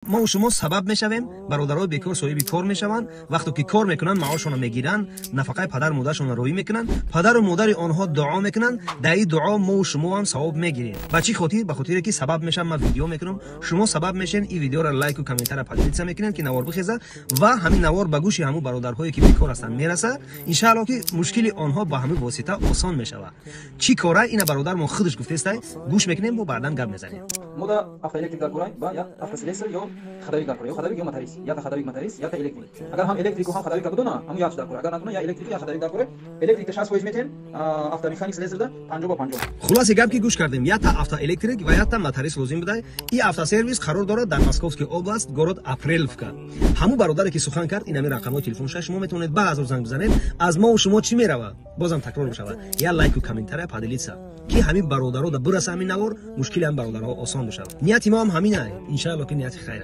ما و شما سبب میشویم برادرای بیکار صاحب کار میشوند وقتی که کار میکنن معاششون میگیرن نفقه پدر و مادرشون روی میکنن پدر و مادر آنها دعا میکنن در این دعا ما و شما هم ثواب میگیریم به چی خاطر به خاطر که سبب میشم ما ویدیو میکنم شما سبب میشین این ویدیو را لایک و کامنت را پادلیت میکنن که نوار بخیزه و همین نوار به گوش همو برادرهایی که بیکار هستن میرسه ان شاء الله که مشکل آنها با همین واسطه آسان میشوه چی کاره این برادر ما خودش گفته است گوش میکنیم و بعداً گپ میزنیم мода автоэлектрик дар кораи ба я автослесар ё хадавик дар кора ё хадавик ё моторист я та хадавик моторист я та электрик агар ҳам электрику ҳам хадавик будона ҳам яхш дар кора агар натуна я электрик я хадавик дар кора электрик та 60% метен автомеханик слесарда 50/50 خلاص گپ که گوش کردیم یا تا автоэлектрик و یا تا моторист لازم بده این автосервис قرار داره در مسکوفسکی област город апреловка همو برادری که سخن کرد این همین رقم‌های تلفنش شما میتونید به هزار زنگ بزنید از ما و شما چی میروه بازم تکرار میشود یا لایک و کامنت را پادلیت که همین برادرها در برس همین نوار مشکل هم برادرها آسان بشه نیت ما هم همینه ان شاء الله که نیت خیر